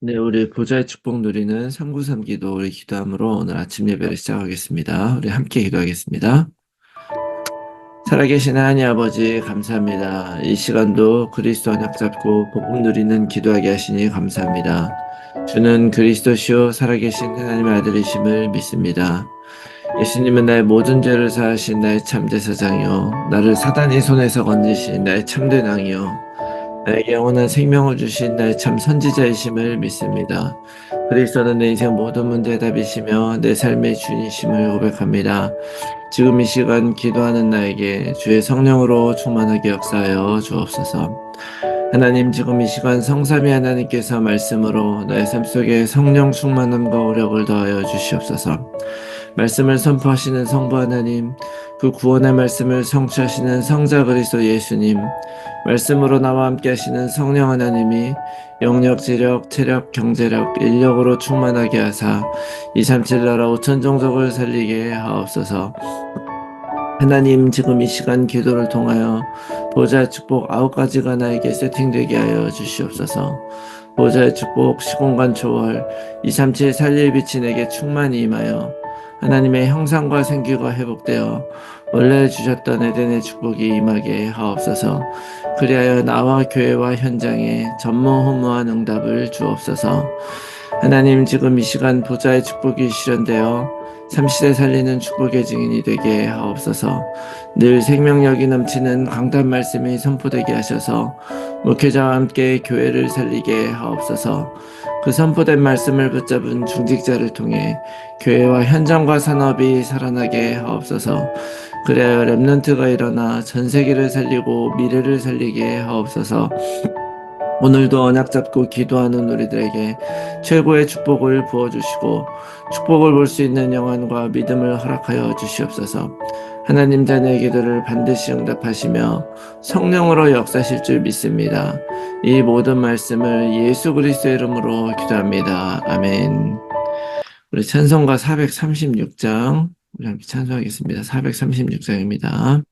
네, 우리 보좌의 축복 누리는 393 기도 우리 기도함으로 오늘 아침 예배를 시작하겠습니다. 우리 함께 기도하겠습니다. 살아계신 하나님 아버지 감사합니다. 이 시간도 그리스도 언약 잡고 복음 누리는 기도하게 하시니 감사합니다. 주는 그리스도시요 살아계신 하나님의 아들이심을 믿습니다. 예수님은 나의 모든 죄를 사하신 나의 참 제사장이요 나를 사단의 손에서 건지신 나의 참된 왕이요 나에게 영원한 생명을 주신 나의 참 선지자이심을 믿습니다. 그리스도는 내 인생 모든 문제의 답이시며 내 삶의 주이심을 고백합니다. 지금 이 시간 기도하는 나에게 주의 성령으로 충만하게 역사하여 주옵소서. 하나님, 지금 이 시간 성삼위 하나님께서 말씀으로 나의 삶 속에 성령 충만함과 오력을 더하여 주시옵소서. 말씀을 선포하시는 성부 하나님, 그 구원의 말씀을 성취하시는 성자 그리스도 예수님, 말씀으로 나와 함께 하시는 성령 하나님이 영력, 지력, 체력, 경제력, 인력으로 충만하게 하사 237 나라 5천 종족을 살리게 하옵소서. 하나님, 지금 이 시간 기도를 통하여 보좌의 축복 9가지가 나에게 세팅되게 하여 주시옵소서. 보좌의 축복 시공간 초월 237 살릴 빛이 내게 충만히 임하여 하나님의 형상과 생기가 회복되어 원래 주셨던 에덴의 축복이 임하게 하옵소서. 그리하여 나와 교회와 현장에 전무후무한 응답을 주옵소서. 하나님, 지금 이 시간 보좌의 축복이 실현되어 3시대 살리는 축복의 증인이 되게 하옵소서. 늘 생명력이 넘치는 강단 말씀이 선포되게 하셔서 목회자와 함께 교회를 살리게 하옵소서. 그 선포된 말씀을 붙잡은 중직자를 통해 교회와 현장과 산업이 살아나게 하옵소서. 그래야 렘넌트가 일어나 전 세계를 살리고 미래를 살리게 하옵소서. 오늘도 언약 잡고 기도하는 우리들에게 최고의 축복을 부어주시고 축복을 볼 수 있는 영안과 믿음을 허락하여 주시옵소서. 하나님, 자녀의 기도를 반드시 응답하시며 성령으로 역사하실 줄 믿습니다. 이 모든 말씀을 예수 그리스도의 이름으로 기도합니다. 아멘. 우리 찬송가 436장 우리 함께 찬송하겠습니다. 436장입니다.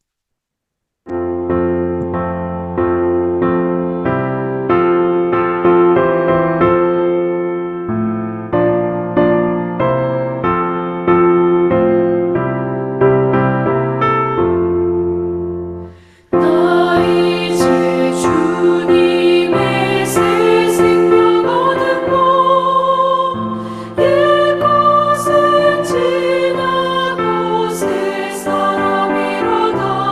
지나고 세 사람 이로다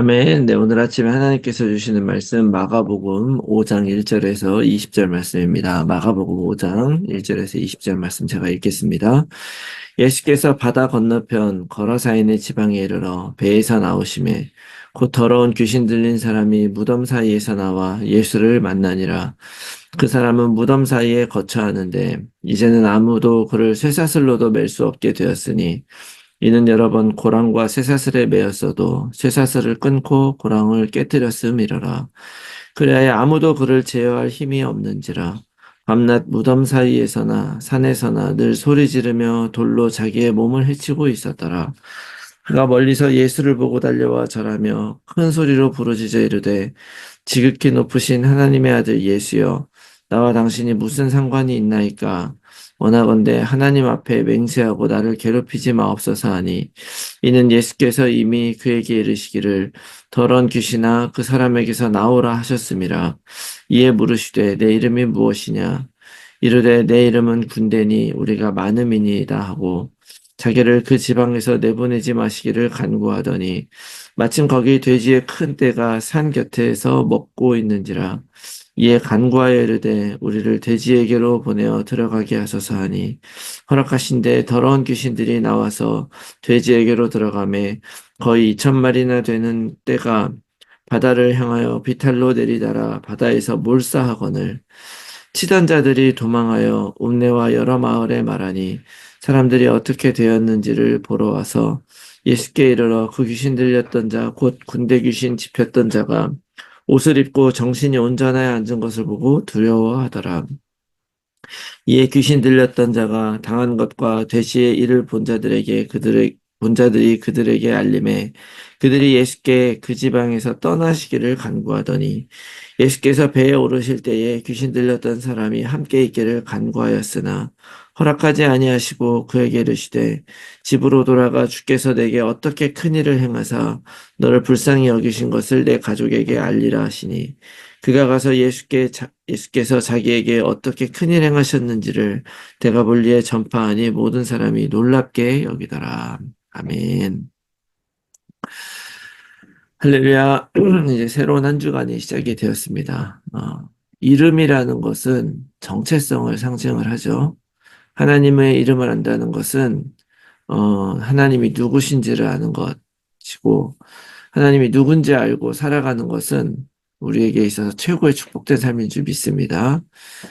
아멘. 네, 오늘 아침에 하나님께서 주시는 말씀 마가복음 5장 1절에서 20절 말씀입니다. 마가복음 5장 1절에서 20절 말씀 제가 읽겠습니다. 예수께서 바다 건너편 거라사인의 지방에 이르러 배에서 나오심에 곧 더러운 귀신 들린 사람이 무덤 사이에서 나와 예수를 만나니라. 그 사람은 무덤 사이에 거처하는데 이제는 아무도 그를 쇠사슬로도 맬 수 없게 되었으니 이는 여러 번 고랑과 쇠사슬에 매였어도 쇠사슬을 끊고 고랑을 깨뜨렸음이러라. 그래야 아무도 그를 제어할 힘이 없는지라. 밤낮 무덤 사이에서나 산에서나 늘 소리 지르며 돌로 자기의 몸을 해치고 있었더라. 그가 멀리서 예수를 보고 달려와 절하며 큰 소리로 부르짖어 이르되 지극히 높으신 하나님의 아들 예수여 나와 당신이 무슨 상관이 있나이까. 원하건대 하나님 앞에 맹세하고 나를 괴롭히지 마옵소서 하니 이는 예수께서 이미 그에게 이르시기를 더러운 귀신아 그 사람에게서 나오라 하셨음이라. 이에 물으시되 내 이름이 무엇이냐. 이르되 내 이름은 군대니 우리가 많음이니이다 하고 자기를 그 지방에서 내보내지 마시기를 간구하더니 마침 거기 돼지의 큰 떼가 산 곁에서 먹고 있는지라. 이에 간구하여 이르되 우리를 돼지에게로 보내어 들어가게 하소서 하니 허락하신데 더러운 귀신들이 나와서 돼지에게로 들어가매 거의 2,000마리나 되는 떼가 바다를 향하여 비탈로 내리다라 바다에서 몰사하거늘 치던 자들이 도망하여 읍내와 여러 마을에 말하니 사람들이 어떻게 되었는지를 보러 와서 예수께 이르러 그 귀신 들렸던 자 곧 군대 귀신 집혔던 자가 옷을 입고 정신이 온전하여 앉은 것을 보고 두려워하더라. 이에 귀신 들렸던 자가 당한 것과 돼지의 일을 본 자들이 그들에게 알림해 그들이 예수께 그 지방에서 떠나시기를 간구하더니 예수께서 배에 오르실 때에 귀신 들렸던 사람이 함께 있기를 간구하였으나 허락하지 아니하시고 그에게 이르시되 집으로 돌아가 주께서 내게 어떻게 큰 일을 행하사 너를 불쌍히 여기신 것을 내 가족에게 알리라 하시니 그가 가서 예수께서 자기에게 어떻게 큰일 행하셨는지를 데가볼리에 전파하니 모든 사람이 놀랍게 여기더라. 아멘. 할렐루야. 이제 새로운 한 주간이 시작이 되었습니다. 이름이라는 것은 정체성을 상징을 하죠. 하나님의 이름을 안다는 것은 하나님이 누구신지를 아는 것이고 하나님이 누군지 알고 살아가는 것은 우리에게 있어서 최고의 축복된 삶인 줄 믿습니다.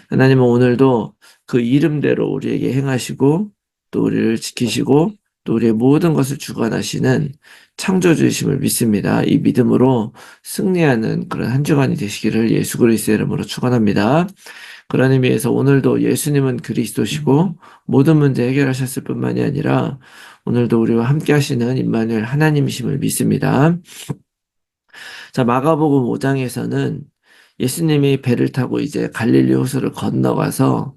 하나님은 오늘도 그 이름대로 우리에게 행하시고 또 우리를 지키시고 또 우리의 모든 것을 주관하시는 창조주이심을 믿습니다. 이 믿음으로 승리하는 그런 한 주간이 되시기를 예수 그리스도의 이름으로 축원합니다. 그런 의미에서 오늘도 예수님은 그리스도시고 모든 문제 해결하셨을 뿐만이 아니라 오늘도 우리와 함께 하시는 임마누엘 하나님이심을 믿습니다. 자, 마가복음 5장에서는 예수님이 배를 타고 이제 갈릴리 호수를 건너가서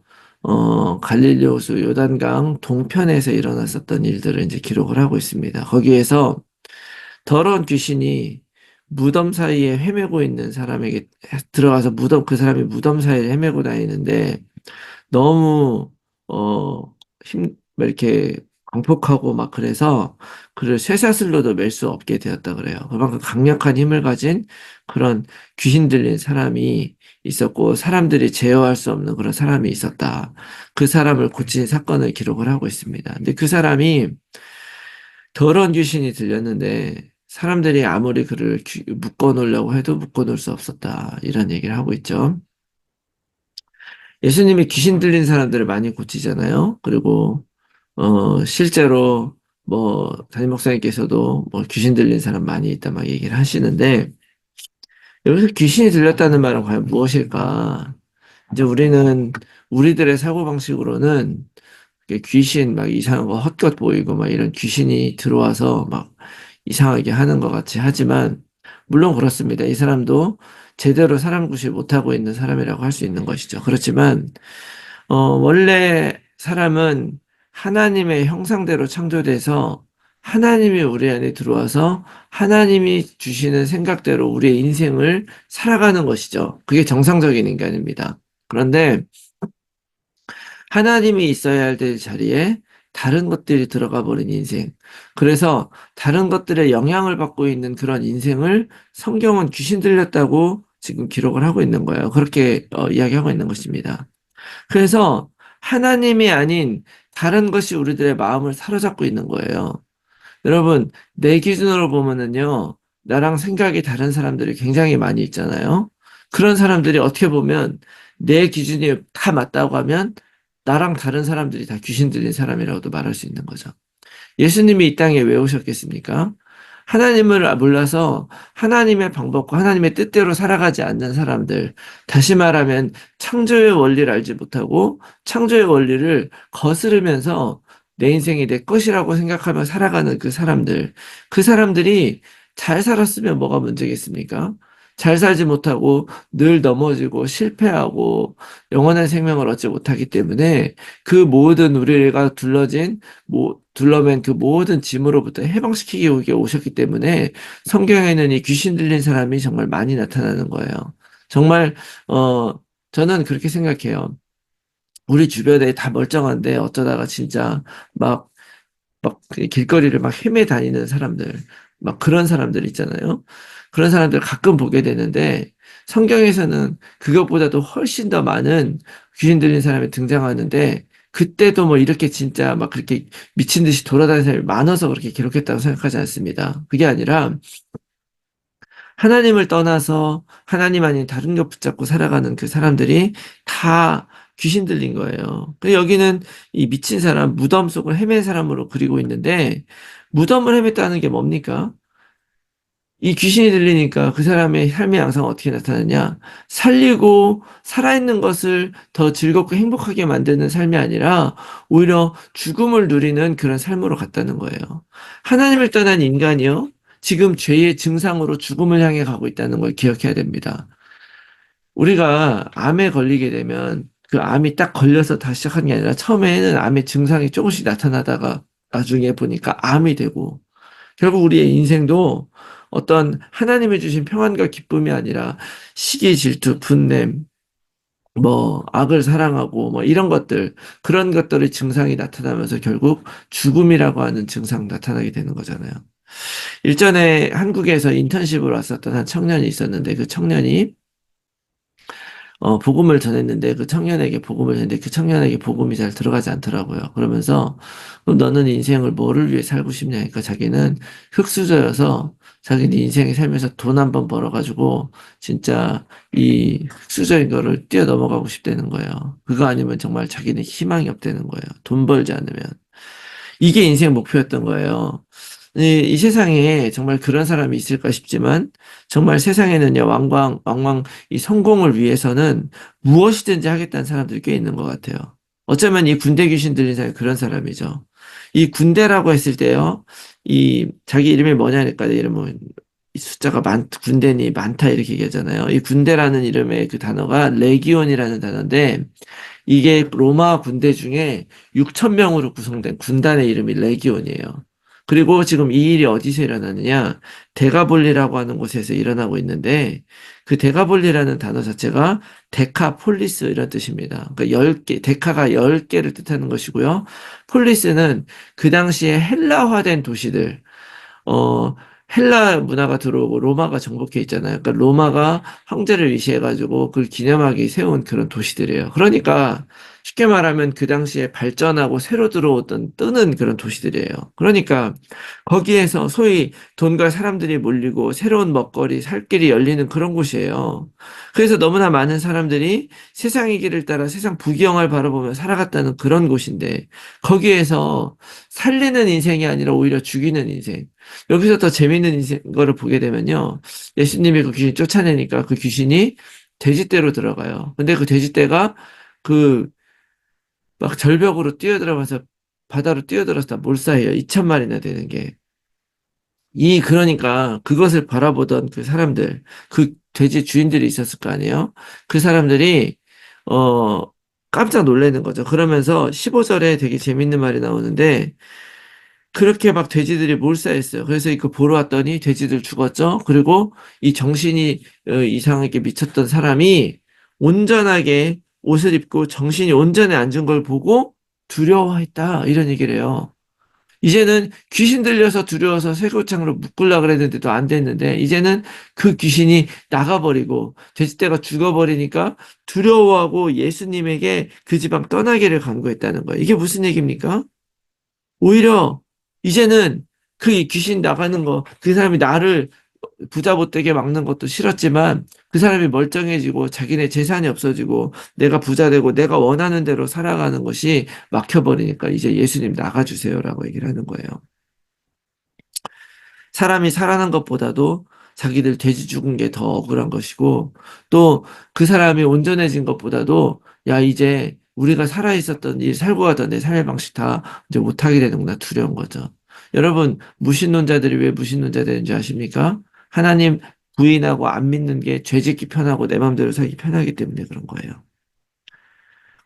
갈릴리 호수 요단강 동편에서 일어났었던 일들을 이제 기록을 하고 있습니다. 거기에서 더러운 귀신이 무덤 사이에 헤매고 있는 사람에게 들어가서 그 사람이 무덤 사이를 헤매고 다니는데 너무 이렇게 광폭하고 막 그래서 그를 쇠사슬로도 맬 수 없게 되었다 그래요. 그만큼 강력한 힘을 가진 그런 귀신 들린 사람이 있었고 사람들이 제어할 수 없는 그런 사람이 있었다. 그 사람을 고친 사건을 기록을 하고 있습니다. 근데 그 사람이 더러운 귀신이 들렸는데 사람들이 아무리 그를 묶어놓으려고 해도 묶어놓을 수 없었다. 이런 얘기를 하고 있죠. 예수님이 귀신 들린 사람들을 많이 고치잖아요. 그리고 실제로 담임 목사님께서도 귀신 들린 사람 많이 있다 막 얘기를 하시는데 여기서 귀신이 들렸다는 말은 과연 무엇일까? 이제 우리들의 사고방식으로는 귀신 막 이상한 거 헛것 보이고 막 이런 귀신이 들어와서 막 이상하게 하는 것 같이 하지만 물론 그렇습니다. 이 사람도 제대로 사람 구실 못하고 있는 사람이라고 할 수 있는 것이죠. 그렇지만 원래 사람은 하나님의 형상대로 창조돼서 하나님이 우리 안에 들어와서 하나님이 주시는 생각대로 우리의 인생을 살아가는 것이죠. 그게 정상적인 인간입니다. 그런데 하나님이 있어야 할 자리에 다른 것들이 들어가 버린 인생. 그래서 다른 것들의 영향을 받고 있는 그런 인생을 성경은 귀신 들렸다고 지금 기록을 하고 있는 거예요. 그렇게 이야기하고 있는 것입니다. 그래서 하나님이 아닌 다른 것이 우리들의 마음을 사로잡고 있는 거예요. 여러분, 내 기준으로 보면은요, 나랑 생각이 다른 사람들이 굉장히 많이 있잖아요. 그런 사람들이 어떻게 보면 내 기준이 다 맞다고 하면 나랑 다른 사람들이 다 귀신 들린 사람이라고도 말할 수 있는 거죠. 예수님이 이 땅에 왜 오셨겠습니까? 하나님을 몰라서 하나님의 방법과 하나님의 뜻대로 살아가지 않는 사람들, 다시 말하면 창조의 원리를 알지 못하고 창조의 원리를 거스르면서 내 인생이 내 것이라고 생각하며 살아가는 그 사람들이 잘 살았으면 뭐가 문제겠습니까? 잘 살지 못하고 늘 넘어지고 실패하고 영원한 생명을 얻지 못하기 때문에 그 모든 우리가 둘러맨 그 모든 짐으로부터 해방시키기 위해 오셨기 때문에 성경에는 이 귀신 들린 사람이 정말 많이 나타나는 거예요. 정말, 저는 그렇게 생각해요. 우리 주변에 다 멀쩡한데 어쩌다가 진짜 막 길거리를 막 헤매 다니는 사람들, 막 그런 사람들 있잖아요. 그런 사람들 가끔 보게 되는데 성경에서는 그것보다도 훨씬 더 많은 귀신 들린 사람이 등장하는데 그때도 뭐 이렇게 진짜 막 그렇게 미친 듯이 돌아다니는 사람이 많아서 그렇게 기록했다고 생각하지 않습니다. 그게 아니라 하나님을 떠나서 하나님 아닌 다른 것 붙잡고 살아가는 그 사람들이 다 귀신 들린 거예요. 여기는 이 미친 사람, 무덤 속을 헤맨 사람으로 그리고 있는데, 무덤을 헤맸다는 게 뭡니까? 이 귀신이 들리니까 그 사람의 삶의 양상은 어떻게 나타나냐? 살리고 살아있는 것을 더 즐겁고 행복하게 만드는 삶이 아니라 오히려 죽음을 누리는 그런 삶으로 갔다는 거예요. 하나님을 떠난 인간이요. 지금 죄의 증상으로 죽음을 향해 가고 있다는 걸 기억해야 됩니다. 우리가 암에 걸리게 되면 그 암이 딱 걸려서 다시 시작하는 게 아니라 처음에는 암의 증상이 조금씩 나타나다가 나중에 보니까 암이 되고 결국 우리의 인생도 어떤 하나님이 주신 평안과 기쁨이 아니라 시기, 질투, 분냄, 뭐 악을 사랑하고 뭐 이런 것들 그런 것들의 증상이 나타나면서 결국 죽음이라고 하는 증상 나타나게 되는 거잖아요. 일전에 한국에서 인턴십을 왔었던 한 청년이 있었는데 그 청년이 복음을 전했는데 복음을 전했는데 그 청년에게 복음이 잘 들어가지 않더라고요. 그러면서 그럼 너는 인생을 뭐를 위해 살고 싶냐 하니까 자기는 흙수저여서 자기는 인생에 살면서 돈 한 번 벌어가지고 진짜 이 흙수저인 거를 뛰어넘어가고 싶다는 거예요. 그거 아니면 정말 자기는 희망이 없다는 거예요. 돈 벌지 않으면. 이게 인생 목표였던 거예요. 이 세상에 정말 그런 사람이 있을까 싶지만 정말 세상에는요 왕왕 이 성공을 위해서는 무엇이든지 하겠다는 사람들이 꽤 있는 것 같아요. 어쩌면 이 군대 귀신 들린 사람이 그런 사람이죠. 이 군대라고 했을 때요, 이 자기 이름이 뭐냐니까 이름은 이 숫자가 군대니 많다 이렇게 얘기하잖아요. 이 군대라는 이름의 그 단어가 레기온이라는 단어인데 이게 로마 군대 중에 6천 명으로 구성된 군단의 이름이 레기온이에요. 그리고 지금 이 일이 어디서 일어나느냐? 데가볼리라고 하는 곳에서 일어나고 있는데 그 데가볼리라는 단어 자체가 데카폴리스 이런 뜻입니다. 그러니까 10개, 데카가 10개를 뜻하는 것이고요. 폴리스는 그 당시에 헬라화된 도시들, 어, 헬라 문화가 들어오고 로마가 정복해 있잖아요. 그러니까 로마가 황제를 위시해가지고 그걸 기념하게 세운 그런 도시들이에요. 그러니까 쉽게 말하면 그 당시에 발전하고 새로 들어오던 뜨는 그런 도시들이에요. 그러니까 거기에서 소위 돈과 사람들이 몰리고 새로운 먹거리, 살 길이 열리는 그런 곳이에요. 그래서 너무나 많은 사람들이 세상의 길을 따라 세상 부귀영화를 바라보며 살아갔다는 그런 곳인데 거기에서 살리는 인생이 아니라 오히려 죽이는 인생. 여기서 더 재밌는 거를 보게 되면요. 예수님이 그 귀신 쫓아내니까 그 귀신이 돼지떼로 들어가요. 근데 그 돼지떼가 그 막 절벽으로 뛰어들어가서 바다로 뛰어들어서 다 몰사해요. 2천 마리나 되는 게. 그러니까 그것을 바라보던 그 사람들, 그 돼지 주인들이 있었을 거 아니에요? 그 사람들이, 어, 깜짝 놀라는 거죠. 그러면서 15절에 되게 재밌는 말이 나오는데, 그렇게 막 돼지들이 몰사했어요. 그래서 이거 보러 왔더니 돼지들 죽었죠. 그리고 이 정신이 이상하게 미쳤던 사람이 온전하게 옷을 입고 정신이 온전히 앉은 걸 보고 두려워했다. 이런 얘기를 해요. 이제는 귀신 들려서 두려워서 쇠고창으로 묶으려고 그랬는데도 안 됐는데 이제는 그 귀신이 나가버리고 돼지떼가 죽어버리니까 두려워하고 예수님에게 그 지방 떠나기를 간구했다는 거예요. 이게 무슨 얘기입니까? 오히려 이제는 그 귀신 나가는 거, 그 사람이 나를 부자 못되게 막는 것도 싫었지만 그 사람이 멀쩡해지고 자기네 재산이 없어지고 내가 부자 되고 내가 원하는 대로 살아가는 것이 막혀버리니까 이제 예수님 나가주세요라고 얘기를 하는 거예요. 사람이 살아난 것보다도 자기들 돼지 죽은 게 더 억울한 것이고 또 그 사람이 온전해진 것보다도 야 이제 우리가 살아 있었던 이 살고 가던 내 삶의 방식 다 이제 못하게 되는구나 두려운 거죠. 여러분 무신론자들이 왜 무신론자 되는지 아십니까? 하나님 부인하고 안 믿는 게 죄짓기 편하고 내 마음대로 살기 편하기 때문에 그런 거예요.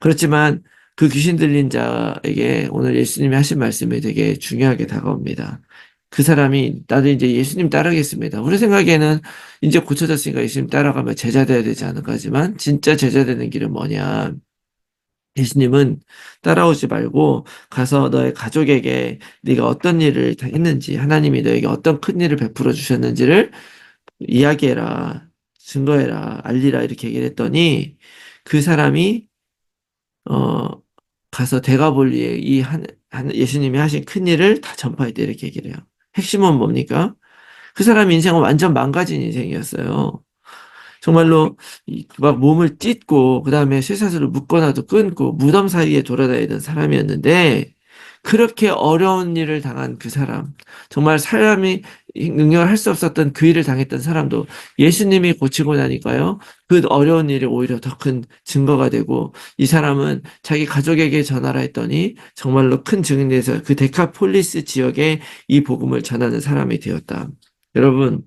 그렇지만 그 귀신 들린 자에게 오늘 예수님이 하신 말씀이 되게 중요하게 다가옵니다. 그 사람이 나도 이제 예수님 따르겠습니다. 우리 생각에는 이제 고쳐졌으니까 예수님 따라가면 제자 돼야 되지 않을까 하지만 진짜 제자 되는 길은 뭐냐? 예수님은 따라오지 말고 가서 너의 가족에게 네가 어떤 일을 다 했는지 하나님이 너에게 어떤 큰 일을 베풀어 주셨는지를 이야기해라, 증거해라, 알리라 이렇게 얘기를 했더니 그 사람이 어, 가서 대가볼리에 예수님이 하신 큰 일을 다 전파했대 이렇게 얘기를 해요. 핵심은 뭡니까? 그 사람 인생은 완전 망가진 인생이었어요. 정말로 막 몸을 찢고 그다음에 쇠사슬을 묶어놔도 끊고 무덤 사이에 돌아다니던 사람이었는데 그렇게 어려운 일을 당한 그 사람, 정말 사람이 능력을 할 수 없었던 그 일을 당했던 사람도 예수님이 고치고 나니까요, 그 어려운 일이 오히려 더 큰 증거가 되고 이 사람은 자기 가족에게 전하라 했더니 정말로 큰 증인이 돼서 그 데카폴리스 지역에 이 복음을 전하는 사람이 되었다. 여러분,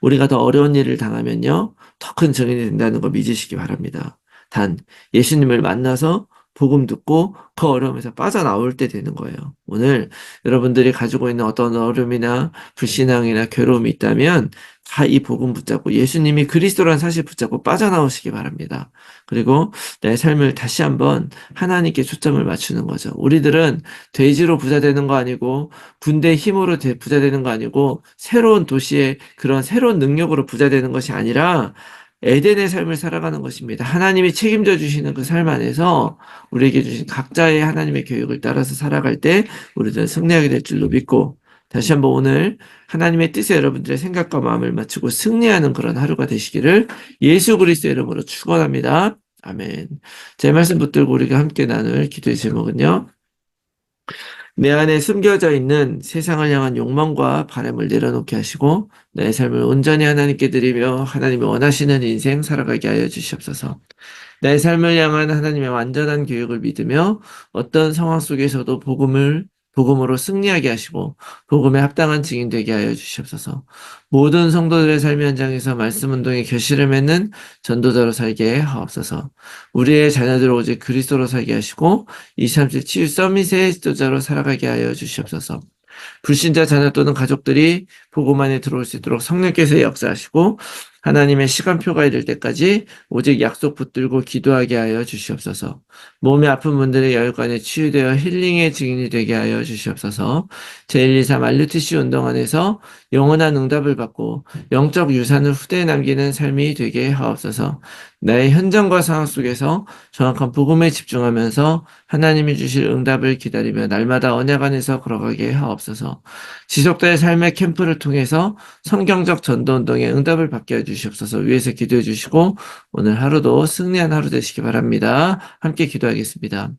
우리가 더 어려운 일을 당하면요, 더 큰 증인이 된다는 거 믿으시기 바랍니다. 단, 예수님을 만나서 복음 듣고 그 어려움에서 빠져나올 때 되는 거예요. 오늘 여러분들이 가지고 있는 어떤 어려움이나 불신앙이나 괴로움이 있다면 다 이 복음 붙잡고 예수님이 그리스도라는 사실 붙잡고 빠져나오시기 바랍니다. 그리고 내 삶을 다시 한번 하나님께 초점을 맞추는 거죠. 우리들은 돼지로 부자 되는 거 아니고 군대 힘으로 부자 되는 거 아니고 새로운 도시의 그런 새로운 능력으로 부자 되는 것이 아니라 에덴의 삶을 살아가는 것입니다. 하나님이 책임져 주시는 그 삶 안에서 우리에게 주신 각자의 하나님의 교육을 따라서 살아갈 때 우리들은 승리하게 될 줄로 믿고 다시 한번 오늘 하나님의 뜻에 여러분들의 생각과 마음을 맞추고 승리하는 그런 하루가 되시기를 예수 그리스도의 이름으로 축원합니다. 아멘. 제 말씀 붙들고 우리가 함께 나눌 기도의 제목은요. 내 안에 숨겨져 있는 세상을 향한 욕망과 바람을 내려놓게 하시고 내 삶을 온전히 하나님께 드리며 하나님이 원하시는 인생 살아가게 하여 주시옵소서. 내 삶을 향한 하나님의 완전한 교육을 믿으며 어떤 상황 속에서도 복음으로 승리하게 하시고 복음에 합당한 증인 되게 하여 주시옵소서. 모든 성도들의 삶의 현장에서 말씀 운동의 결실을 맺는 전도자로 살게 하옵소서. 우리의 자녀들을 오직 그리스도로 살게 하시고 237 치유 서밋의 지도자로 살아가게 하여 주시옵소서. 불신자 자녀 또는 가족들이 복음 안에 들어올 수 있도록 성령께서 역사하시고 하나님의 시간표가 이를 때까지 오직 약속 붙들고 기도하게 하여 주시옵소서. 몸이 아픈 분들의 열관에 치유되어 힐링의 증인이 되게 하여 주시옵소서. 제123 알루티시 운동 안에서 영원한 응답을 받고 영적 유산을 후대에 남기는 삶이 되게 하옵소서. 나의 현장과 상황 속에서 정확한 복음에 집중하면서 하나님이 주실 응답을 기다리며 날마다 언약 안에서 걸어가게 하옵소서. 지속된 삶의 캠프를 통해서 성경적 전도운동에 응답을 받게 해주시옵소서. 위에서 기도해 주시고 오늘 하루도 승리한 하루 되시기 바랍니다. 함께 기도하겠습니다.